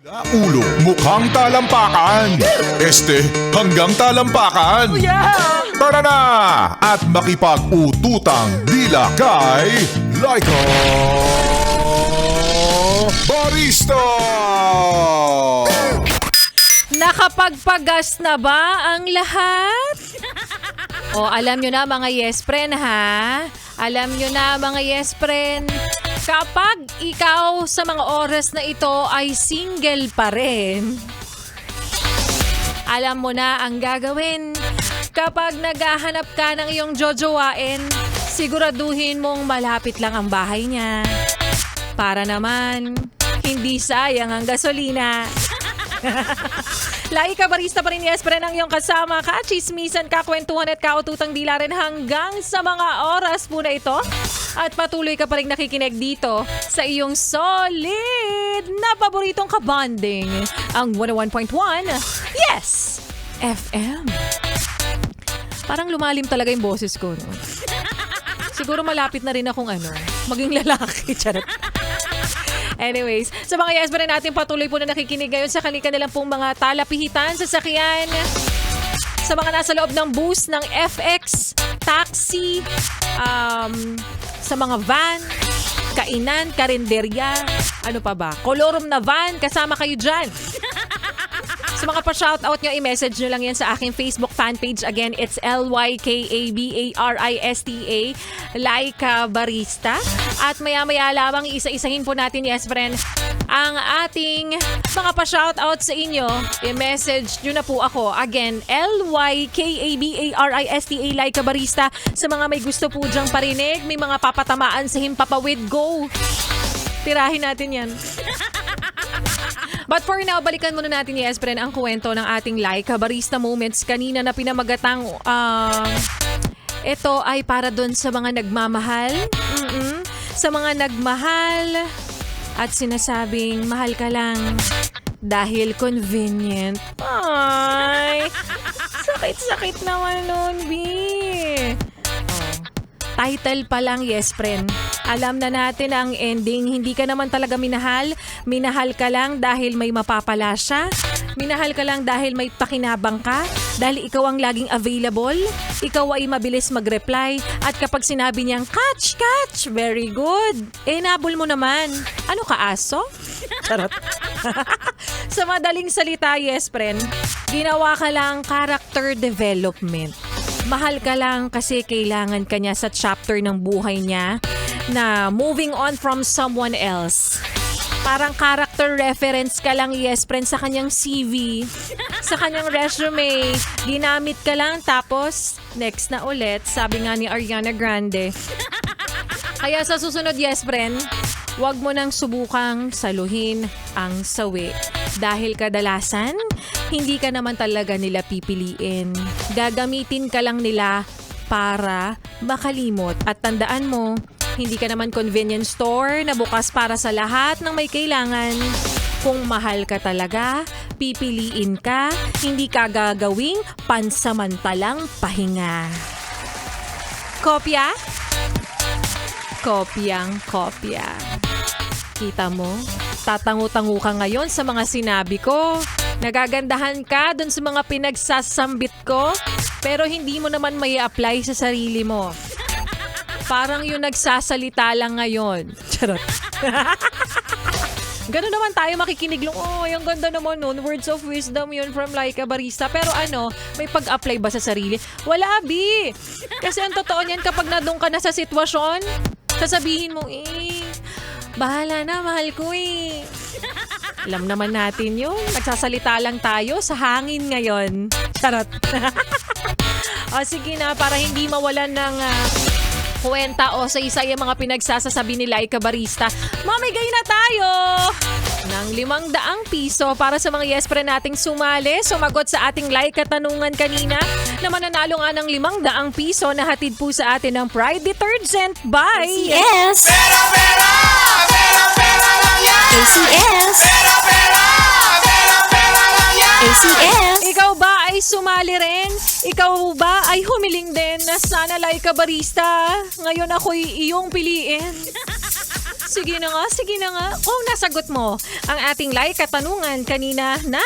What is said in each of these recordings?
Ulo, mukhang talampakan. Este, hanggang talampakan. Tara na! At makipag-ututang dila kay Laika Barista! Nakapagpagas na ba ang lahat? O alam nyo na mga yes friend ha? Alam nyo na mga yes friend, kapag ikaw sa mga oras na ito ay single pa rin, alam mo na ang gagawin. Kapag naghahanap ka ng iyong jojowain, siguraduhin mong malapit lang ang bahay niya. Para naman, hindi sayang ang gasolina. Laika Barista pa rin, yes, pre, ang iyong kasama, kachismisan, kakwentuhan at kaututang dila rin hanggang sa mga oras po na ito. At patuloy ka pa rin nakikinig dito sa iyong solid na paboritong kabanding, ang 101.1 Yes FM. Parang lumalim talaga yung boses ko, no? Siguro malapit na rin akong maging lalaki. Charot. Anyways, sa mga yes pa rin natin patuloy po na nakikinig ngayon sa kanilang pong mga talapihitan, sasakyan, sa mga nasa loob ng bus, ng FX, taxi, sa mga van, kainan, karinderya, ano pa ba? Kolorum na van, kasama kayo dyan. Sa mga pa-shoutout nyo, i-message nyo lang yan sa aking Facebook fan page. Again, it's LYKABARISTA, Laika Barista. At maya-maya lamang isa-isahin po natin, yes friend, ang ating mga pa-shoutout sa inyo. I-message nyo na po ako. Again, LYKABARISTA, Laika Barista. Sa mga may gusto po dyang parinig, may mga papatamaan sa himpapawid, go! Tirahin natin yan. But for now, balikan muna natin, yes, friend, ang kwento ng ating Laika Barista Moments kanina na pinamagatang ito ay para doon sa mga nagmamahal. Sa mga nagmahal at sinasabing mahal ka lang dahil convenient. Ay, sakit-sakit naman nun, B. Title pa lang, yes, friend. Alam na natin ang ending. Hindi ka naman talaga minahal. Minahal ka lang dahil may mapapala siya. Minahal ka lang dahil may pakinabang ka. Dahil ikaw ang laging available. Ikaw ay mabilis mag-reply. At kapag sinabi niyang, catch, catch, very good. Nabol mo naman. Ano ka, aso? Charot. Sa madaling salita, yes, friend, ginawa ka lang character development. Mahal ka lang kasi kailangan ka niya sa chapter ng buhay niya na moving on from someone else. Parang character reference ka lang, yes, friend, sa kanyang CV, sa kanyang resume. Ginamit ka lang tapos next na ulit, sabi nga ni Ariana Grande. Kaya sa susunod, yes, friend, huwag mo nang subukang saluhin ang sawi. Dahil kadalasan, hindi ka naman talaga nila pipiliin. Gagamitin ka lang nila para makalimot. At tandaan mo, hindi ka naman convenience store na bukas para sa lahat ng may kailangan. Kung mahal ka talaga, pipiliin ka, hindi ka gagawing pansamantalang pahinga. Kopya? Kopyang kopya. Kita mo? Tatangu-tangu ka ngayon sa mga sinabi ko. Nagagandahan ka dun sa mga pinagsasambit ko, pero hindi mo naman may apply sa sarili mo. Parang yung nagsasalita lang ngayon. Charot. Ganun naman tayo makikinig lang. Oh, yung ganda naman nun. Words of wisdom yun from Laika Barista. Pero may pag-apply ba sa sarili? Wala, B. Kasi ang totoo niyan, kapag nadung ka na sa sitwasyon, sasabihin mo, bahala na, mahal ko Alam naman natin yun. Nagsasalita lang tayo sa hangin ngayon. Charot. O sige na, para hindi mawalan ng kwenta o sa isa yung mga pinagsasasabi ni Laika Barista, mamigay na tayo ng 500 piso para sa mga yes friend nating sumali. Sumagot sa ating Laika tanungan kanina na mananalo nga ng 500 piso na hatid po sa atin ng Pride Detergent by ACS! Pera, pera! Pera, pera lang yan! ACS! Pera, pera! Pera, pera lang yan! ACS! Ikaw ba ay sumali rin? Ikaw ba ay humiling din na sana Laika Barista? Ngayon ako'y iyong piliin. Sige na nga. Kung nasagot mo ang ating like katanungan kanina na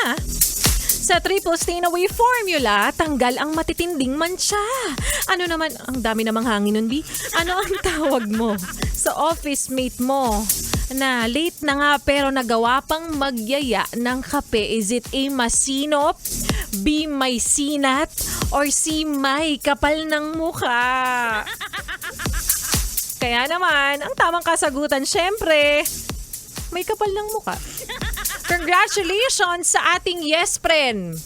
sa triple stain away formula, tanggal ang matitinding mancha. Ano naman, ang dami namang hangin nun, Bi. Ano ang tawag mo sa office mate mo na late na nga pero nagawa pang magyaya ng kape? Is it A, masinop, B, may sinat, or C, may kapal ng mukha? Kaya naman, ang tamang kasagutan, syempre, may kapal ng mukha. Congratulations sa ating yes friend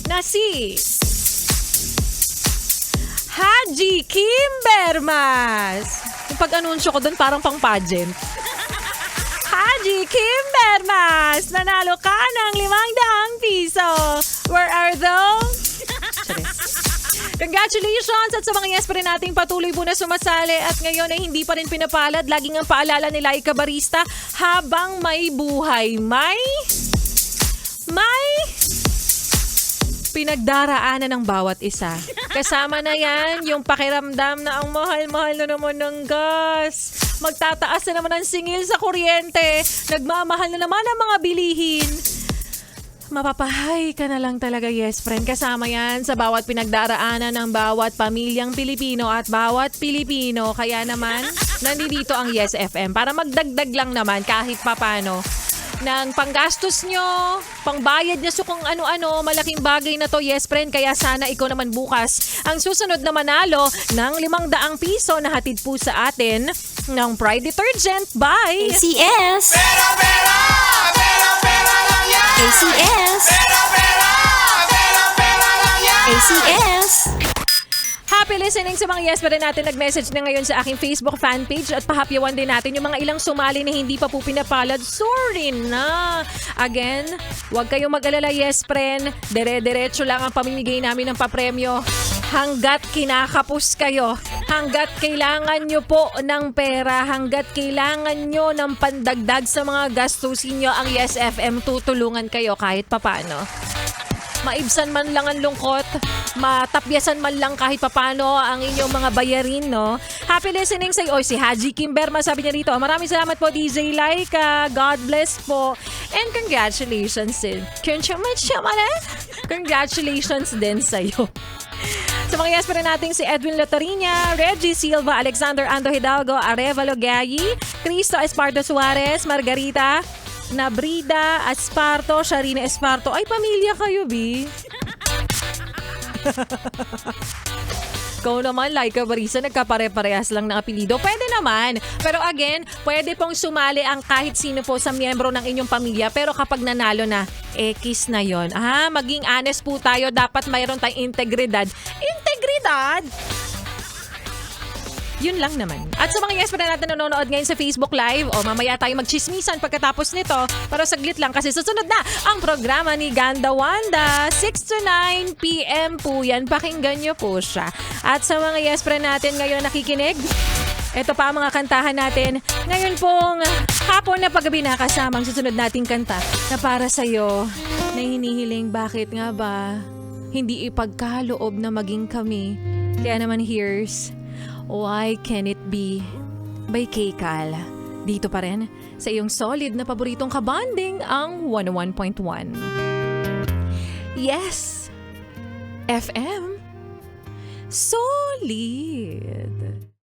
na si Haji Kimbermas. Yung pag-anunsyo ko doon parang pang pageant. Haji Kimbermas, nanalo ka ng 500 piso. Where are those? Congratulations at sa mga yes pa rin nating patuloy po na sumasali at ngayon ay hindi pa rin pinapalad. Laging ang paalala ni Laika Barista, habang may buhay, may pinagdaraanan ng bawat isa. Kasama na yan yung pakiramdam na ang mahal-mahal na naman ng gas. Magtataas na naman ang singil sa kuryente. Nagmamahal na naman ang mga bilihin. Mapapahay ka na lang talaga, yes friend. Kasama yan sa bawat pinagdaraanan ng bawat pamilyang Pilipino at bawat Pilipino. Kaya naman, nandito ang Yes FM para magdagdag lang naman kahit papano ng panggastos nyo, pangbayad nyo sa kung ano-ano, malaking bagay na to, yes friend. Kaya sana ikaw naman bukas ang susunod na manalo ng 500 piso na hatid po sa atin ng Pride Detergent by ACS. Pera lang yan! ACS. Pera lang yan! ACS. Happy listening sa mga yes pa rin natin nag-message na ngayon sa aking Facebook fan page at pahapyawan din natin yung mga ilang sumali na hindi pa po pinapalad. Sorry na. Again, huwag kayong mag-alala, yes friend. Dire-diretso lang ang pamimigay namin ng papremyo. Hanggat kinakapos kayo, hanggat kailangan nyo po ng pera, hanggat kailangan nyo ng pandagdag sa mga gastusin nyo, ang Yes FM tutulungan kayo kahit papano. Maibsan man lang ang lungkot, matapyasan man lang kahit papano ang inyong mga bayarin, no? Happy listening sa iyo. Si Haji Kimberma, sabi niya rito, maraming salamat po DJ Laika. God bless po. And congratulations din. Congratulations din sa iyo. Sa mga yes pa rin natin si Edwin Lotarina, Reggie Silva, Alexander Ando Hidalgo, Arevalo Gayi, Cristo Esparto Suarez, Margarita Nabrida Esparto, Sharina Esparto. Ay, pamilya kayo, Bi. Ikaw naman, Laika Barisa, nagkapare-parehas lang ng apelido. Pwede naman. Pero again, pwede pong sumali ang kahit sino po sa miyembro ng inyong pamilya. Pero kapag nanalo na, X na yon. Maging honest po tayo. Dapat mayroon tayong integridad. Integridad? Yun lang naman. At sa mga yes pa na natin nanonood ngayon sa Facebook Live, mamaya tayo magchismisan pagkatapos nito. Pero saglit lang kasi susunod na ang programa ni Ganda Wanda. 6 to 9 p.m. po yan. Pakinggan nyo po siya. At sa mga yes pa natin ngayon nakikinig, ito pa ang mga kantahan natin. Ngayon pong hapon na paggabi na kasama ang susunod nating kanta na para sa'yo na hinihiling bakit nga ba hindi ipagkaloob na maging kami. Kaya naman here's Why Can It Be by Kekal. Dito pa rin sa iyong solid na paboritong kabanding ang 101.1. Yes! FM. Solid!